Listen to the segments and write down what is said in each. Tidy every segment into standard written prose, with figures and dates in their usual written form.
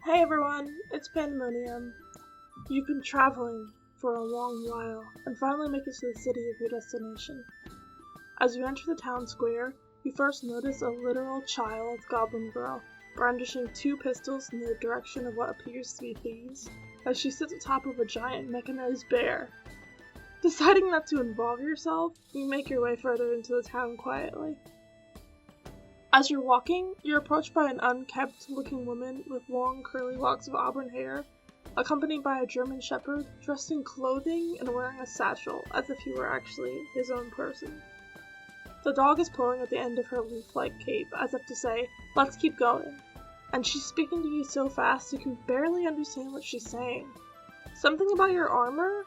Hey everyone, it's Pandemonium. You've been traveling for a long while and finally make it to the city of your destination. As you enter the town square, you first notice a literal child goblin girl brandishing two pistols in the direction of what appears to be thieves as she sits atop of a giant mechanized bear. Deciding not to involve yourself, you make your way further into the town quietly. As you're walking, you're approached by an unkempt-looking woman with long, curly locks of auburn hair, accompanied by a German shepherd dressed in clothing and wearing a satchel, as if he were actually his own person. The dog is pulling at the end of her leaf-like cape, as if to say, "Let's keep going," and she's speaking to you so fast you can barely understand what she's saying. "Something about your armor?"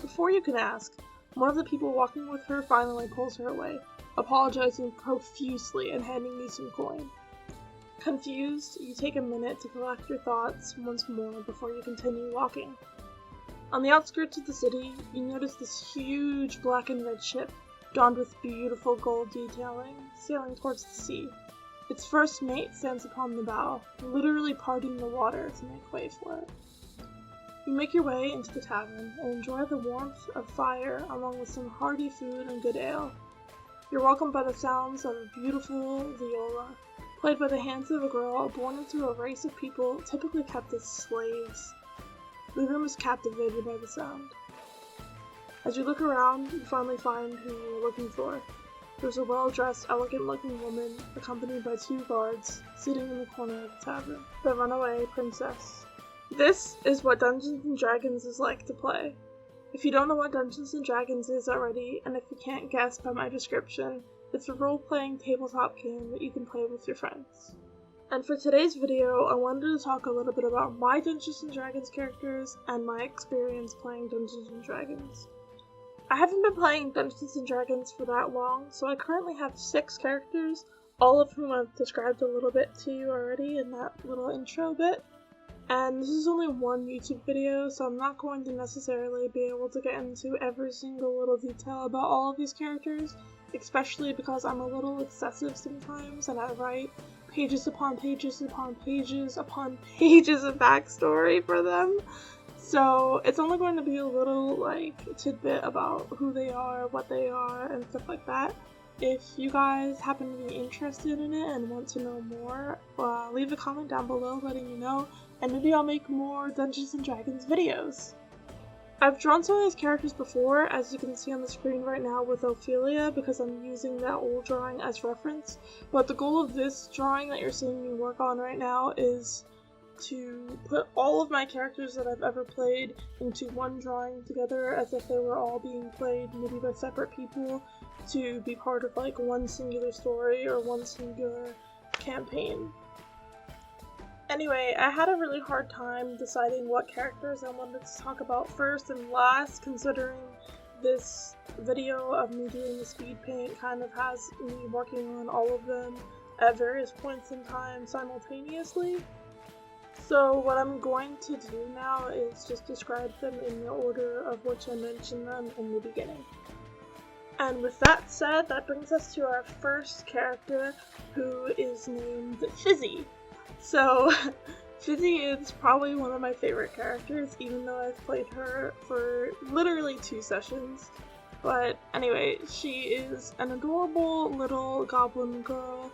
Before you can ask, one of the people walking with her finally pulls her away, apologizing profusely and handing you some coin. Confused, you take a minute to collect your thoughts once more before you continue walking. On the outskirts of the city, you notice this huge black and red ship, donned with beautiful gold detailing, sailing towards the sea. Its first mate stands upon the bow, literally parting the water to make way for it. You make your way into the tavern and enjoy the warmth of fire along with some hearty food and good ale. You're welcomed by the sounds of a beautiful viola, played by the hands of a girl born into a race of people typically kept as slaves. The room is captivated by the sound. As you look around, you finally find who you were looking for. There's a well-dressed, elegant-looking woman, accompanied by two guards, sitting in the corner of the tavern. The runaway princess. This is what Dungeons & Dragons is like to play. If you don't know what Dungeons & Dragons is already, and if you can't guess by my description, it's a role-playing tabletop game that you can play with your friends. And for today's video, I wanted to talk a little bit about my Dungeons & Dragons characters and my experience playing Dungeons & Dragons. I haven't been playing Dungeons & Dragons for that long, so I currently have 6 characters, all of whom I've described a little bit to you already in that little intro bit. And this is only one YouTube video, so I'm not going to necessarily be able to get into every single little detail about all of these characters, especially because I'm a little excessive sometimes and I write pages upon pages upon pages upon pages of backstory for them. So it's only going to be a little tidbit about who they are, what they are, and stuff like that. If you guys happen to be interested in it and want to know more, leave a comment down below letting me know, and maybe I'll make more Dungeons & Dragons videos. I've drawn some of these characters before, as you can see on the screen right now with Ophelia, because I'm using that old drawing as reference, but the goal of this drawing that you're seeing me work on right now is to put all of my characters that I've ever played into one drawing together as if they were all being played maybe by separate people to be part of one singular story or one singular campaign. Anyway, I had a really hard time deciding what characters I wanted to talk about first and last, considering this video of me doing the speed paint kind of has me working on all of them at various points in time simultaneously. So what I'm going to do now is just describe them in the order of which I mentioned them in the beginning. And with that said, that brings us to our first character, who is named Fizzy. So, Fizzy is probably one of my favorite characters, even though I've played her for literally 2 sessions. But anyway, she is an adorable little goblin girl.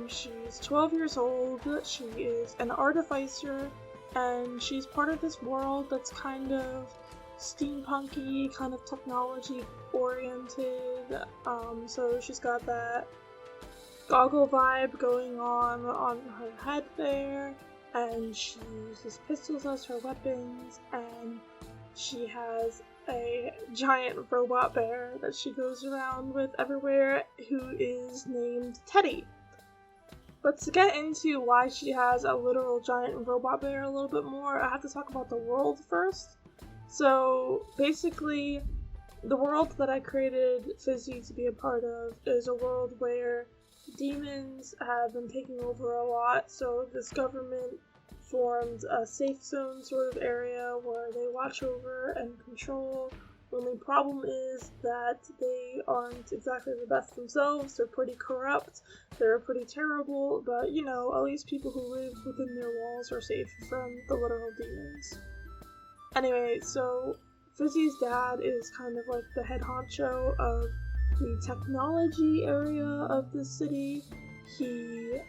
She's 12 years old, she is an artificer, and she's part of this world that's kind of steampunky, kind of technology oriented, so she's got that goggle vibe going on her head there, and she uses pistols as her weapons, and she has a giant robot bear that she goes around with everywhere, who is named Teddy. But to get into why she has a literal giant robot bear a little bit more, I have to talk about the world first. So basically, the world that I created Fizzy to be a part of is a world where demons have been taking over a lot, so this government formed a safe zone sort of area where they watch over and control The only problem is that they aren't exactly the best themselves. They're pretty corrupt, they're pretty terrible, but you know, at least people who live within their walls are safe from the literal demons. Anyway, so Fizzy's dad is kind of like the head honcho of the technology area of the city. He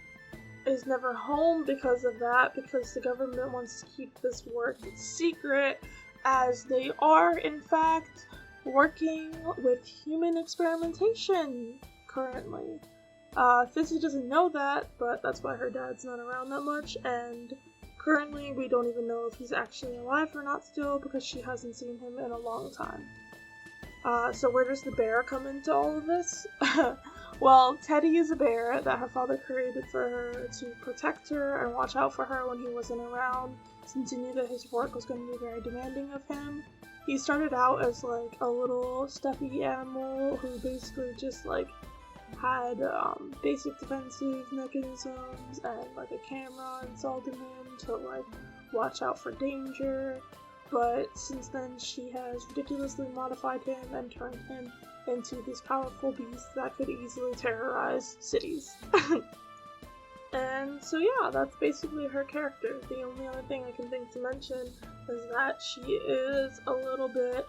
is never home because of that, because the government wants to keep this work secret, as they are, in fact, working with human experimentation currently. Fizzy doesn't know that, but that's why her dad's not around that much, and currently we don't even know if he's actually alive or not still, because she hasn't seen him in a long time. So where does the bear come into all of this? Well, Teddy is a bear that her father created for her to protect her and watch out for her when he wasn't around, since he knew that his work was going to be very demanding of him. He started out as like a little stuffy animal who basically just like had basic defensive mechanisms and like a camera installed in him to like watch out for danger. But since then she has ridiculously modified him and turned him into this powerful beast that could easily terrorize cities. And so yeah, that's basically her character. The only other thing I can think to mention is that she is a little bit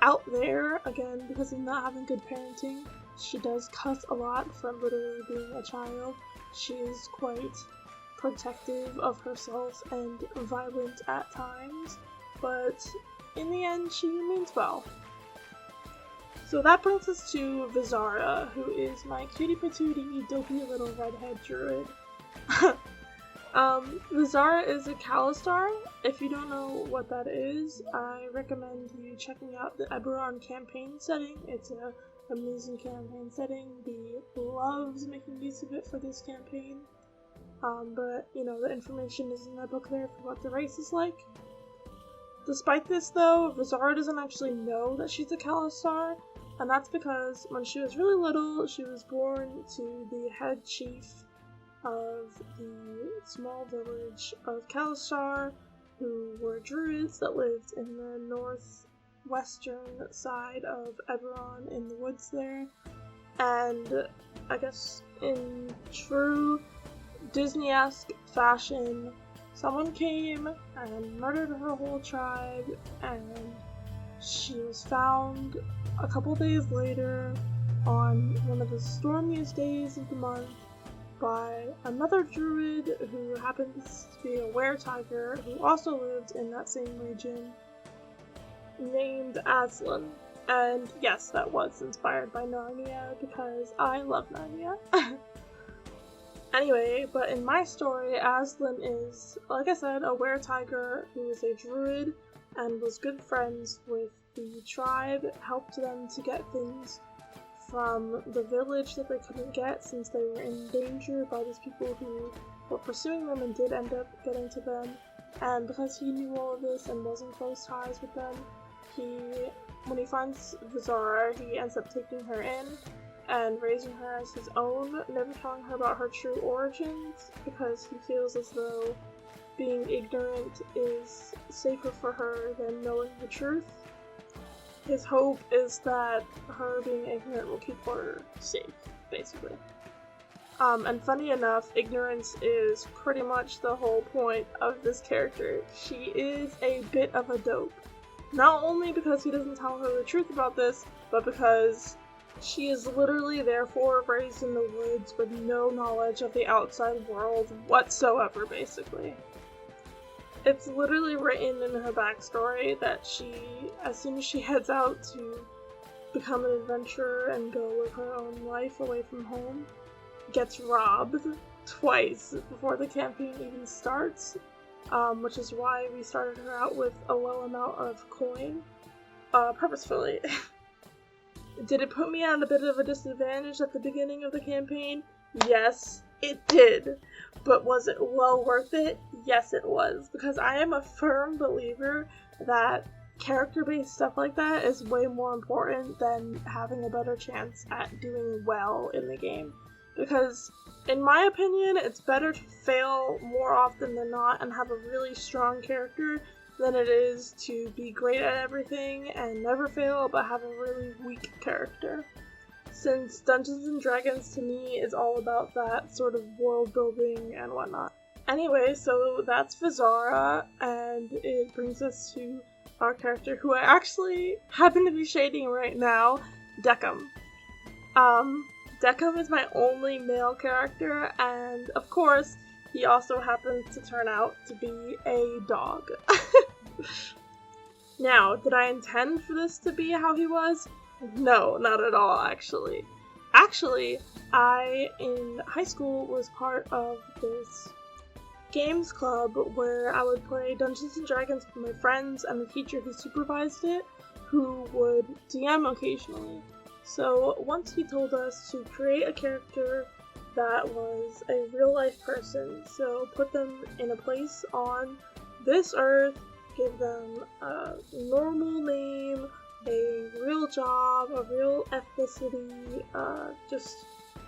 out there, again, because of not having good parenting. She does cuss a lot from literally being a child. She is quite protective of herself and violent at times, but in the end she means well. So that brings us to Vizara, who is my cutie patootie dopey little redhead druid. Vizara is a Kalistar. If you don't know what that is, I recommend you checking out the Eberron campaign setting. It's an amazing campaign setting. B loves making use of it for this campaign. But, you know, the information is in the book there for what the race is like. Despite this, though, Vizara doesn't actually know that she's a Kalistar, and that's because when she was really little, she was born to the head chief of the small village of Kalistar, who were druids that lived in the northwestern side of Eberron in the woods there. And I guess in true Disney-esque fashion, someone came and murdered her whole tribe, and she was found a couple days later on one of the stormiest days of the month by another druid who happens to be a were-tiger who also lived in that same region, named Aslan. And yes, that was inspired by Narnia because I love Narnia. Anyway, but in my story, Aslan is, like I said, a were-tiger who is a druid and was good friends with the tribe, helped them to get things from the village that they couldn't get since they were in danger by these people who were pursuing them and did end up getting to them. And because he knew all of this and was in close ties with them, when he finds Vizara, he ends up taking her in and raising her as his own, never telling her about her true origins, because he feels as though being ignorant is safer for her than knowing the truth. His hope is that her being ignorant will keep her safe, basically. And funny enough, ignorance is pretty much the whole point of this character. She is a bit of a dope. Not only because he doesn't tell her the truth about this, but because she is literally therefore raised in the woods with no knowledge of the outside world whatsoever, basically. It's literally written in her backstory that she, as soon as she heads out to become an adventurer and go live her own life away from home, gets robbed twice before the campaign even starts, which is why we started her out with a low amount of coin, purposefully. Did it put me at a bit of a disadvantage at the beginning of the campaign? Yes, it did. But was it well worth it? Yes, it was. Because I am a firm believer that character-based stuff like that is way more important than having a better chance at doing well in the game. Because, in my opinion, it's better to fail more often than not and have a really strong character than it is to be great at everything and never fail but have a really weak character. Since Dungeons and Dragons to me is all about that sort of world building and whatnot. Anyway, so that's Vizara, and it brings us to our character who I actually happen to be shading right now, Decca. Decca is my only male character, and of course, he also happens to turn out to be a dog. Now, did I intend for this to be how he was? No, not at all, actually. Actually, I, in high school, was part of this games club where I would play Dungeons & Dragons with my friends and the teacher who supervised it, who would DM occasionally. So once he told us to create a character that was a real-life person, so put them in a place on this earth, give them a normal name, a real job, a real ethnicity, just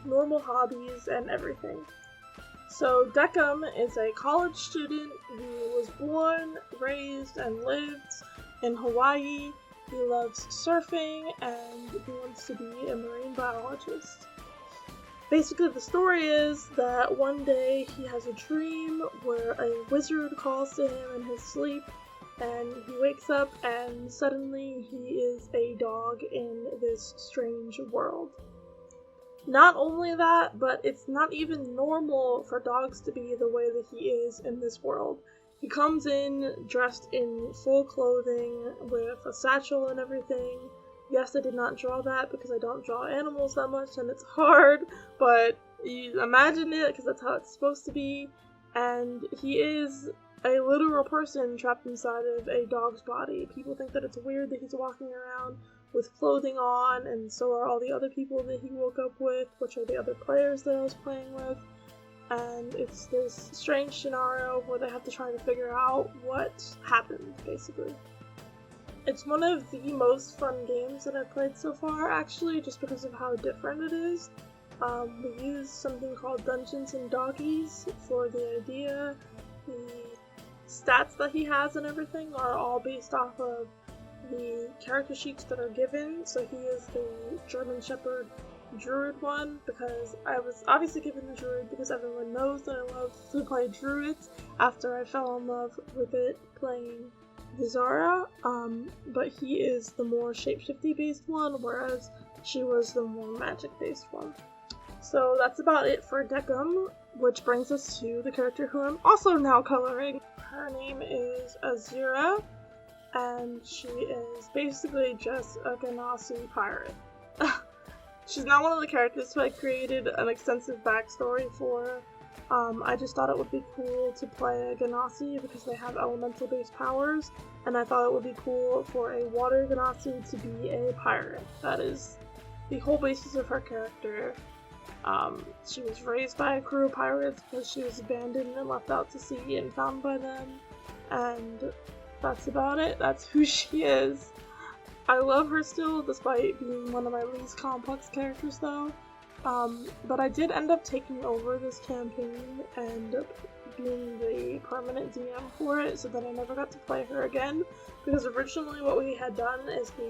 normal hobbies and everything. So Decca is a college student who was born, raised, and lives in Hawaii. He loves surfing, and he wants to be a marine biologist. Basically, the story is that one day he has a dream where a wizard calls to him in his sleep, and he wakes up and suddenly he is a dog in this strange world. Not only that, but it's not even normal for dogs to be the way that he is in this world. He comes in dressed in full clothing with a satchel and everything. Yes, I did not draw that because I don't draw animals that much and it's hard, but you imagine it because that's how it's supposed to be. And he is a literal person trapped inside of a dog's body. People think that it's weird that he's walking around with clothing on, and so are all the other people that he woke up with, which are the other players that I was playing with. And it's this strange scenario where they have to try to figure out what happened, basically. It's one of the most fun games that I've played so far, actually, just because of how different it is. We use something called Dungeons and Doggies for the idea. The stats that he has and everything are all based off of the character sheets that are given. So he is the German Shepherd Druid one, because I was obviously given the Druid because everyone knows that I love to play Druids after I fell in love with it playing Vizara, but he is the more shapeshifty based one, whereas she was the more magic based one. So that's about it for Decca, which brings us to the character who I'm also now coloring. Her name is Azura, and she is basically just a Ganassi pirate. She's not one of the characters who I created an extensive backstory for. I just thought it would be cool to play a Ganassi because they have elemental-based powers, and I thought it would be cool for a water Ganassi to be a pirate. That is the whole basis of her character. She was raised by a crew of pirates because she was abandoned and left out to sea and found by them, and that's about it. That's who she is. I love her still, despite being one of my least complex characters though. But I did end up taking over this campaign and being the permanent DM for it, so that I never got to play her again, because originally what we had done is we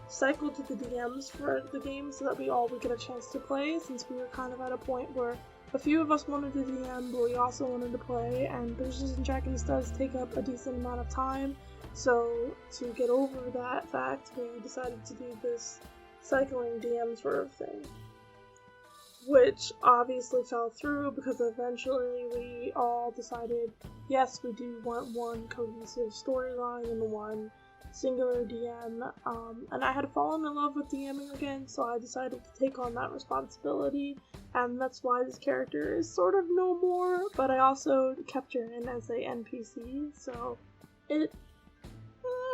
cycled to the DMs for the game so that we all would get a chance to play, since we were kind of at a point where a few of us wanted to DM, but we also wanted to play, and Dungeons & Dragons does take up a decent amount of time. So, to get over that fact, we decided to do this cycling DM sort of thing. Which obviously fell through because eventually we all decided, yes, we do want one cohesive storyline and one singular DM. And I had fallen in love with DMing again, so I decided to take on that responsibility. And that's why this character is sort of no more, but I also kept her in as a NPC, so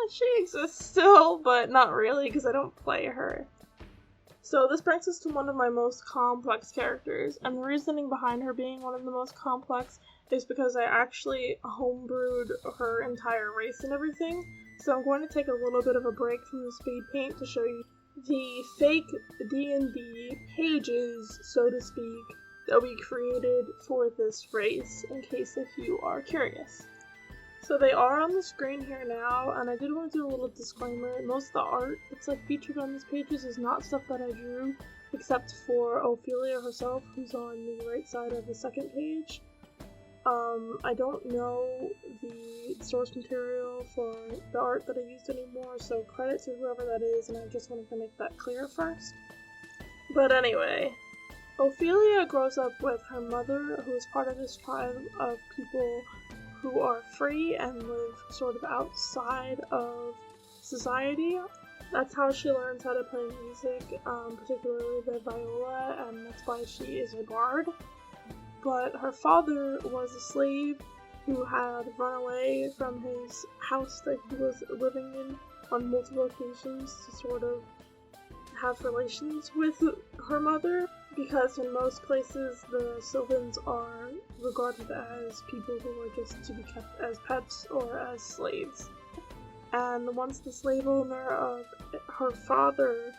she exists still, but not really, because I don't play her. So this brings us to one of my most complex characters, and the reasoning behind her being one of the most complex is because I actually homebrewed her entire race and everything. So I'm going to take a little bit of a break from the speed paint to show you the fake D&D pages, so to speak, that we created for this race, in case if you are curious. So they are on the screen here now, and I did want to do a little disclaimer. Most of the art that's like featured on these pages is not stuff that I drew, except for Ophelia herself, who's on the right side of the second page. I don't know the source material for the art that I used anymore, so credit to whoever that is, and I just wanted to make that clear first. But anyway, Ophelia grows up with her mother, who is part of this tribe of people who are free and live sort of outside of society. That's how she learns how to play music, particularly the viola, and that's why she is a bard. But her father was a slave who had run away from his house that he was living in on multiple occasions to sort of have relations with her mother, because in most places the Sylvans are regarded as people who are just to be kept as pets or as slaves. And once the slave owner of her father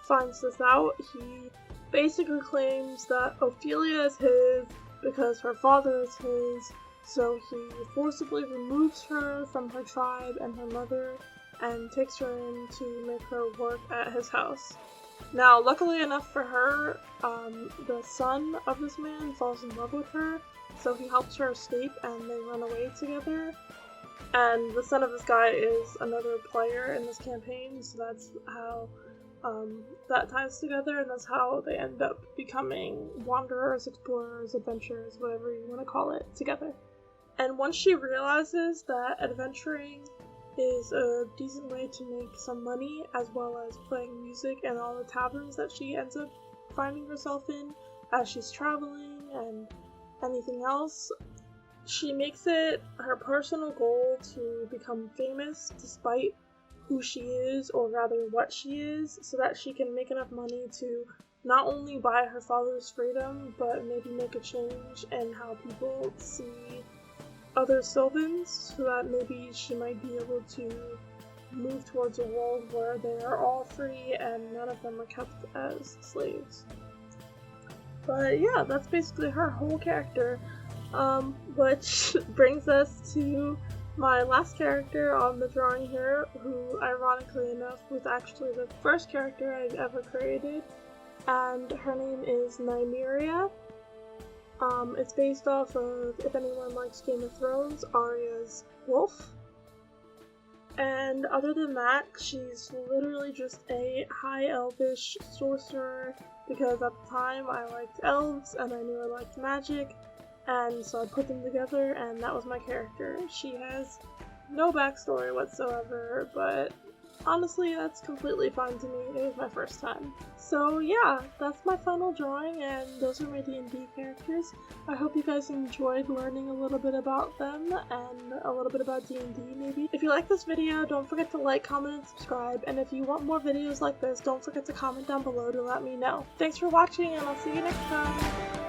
finds this out, he basically claims that Ophelia is his because her father is his, so he forcibly removes her from her tribe and her mother and takes her in to make her work at his house. Now, luckily enough for her, the son of this man falls in love with her, so he helps her escape and they run away together. And the son of this guy is another player in this campaign, so that's how that ties together, and that's how they end up becoming wanderers, explorers, adventurers, whatever you want to call it, together. And once she realizes that adventuring is a decent way to make some money, as well as playing music in all the taverns that she ends up finding herself in as she's traveling and anything else, she makes it her personal goal to become famous despite who she is, or rather what she is, so that she can make enough money to not only buy her father's freedom, but maybe make a change in how people see other Sylvans, so that maybe she might be able to move towards a world where they are all free and none of them are kept as slaves. But yeah, that's basically her whole character, which brings us to my last character on the drawing here, who ironically enough was actually the first character I've ever created, and her name is Nymeria. It's based off of, if anyone likes Game of Thrones, Arya's wolf. And other than that, she's literally just a high elvish sorcerer, because at the time I liked elves and I knew I liked magic, and so I put them together and that was my character. She has no backstory whatsoever, but honestly, that's completely fine to me. It was my first time. So yeah, that's my final drawing, and those are my D&D characters. I hope you guys enjoyed learning a little bit about them, and a little bit about D&D maybe. If you like this video, don't forget to like, comment, and subscribe, and if you want more videos like this, don't forget to comment down below to let me know. Thanks for watching, and I'll see you next time!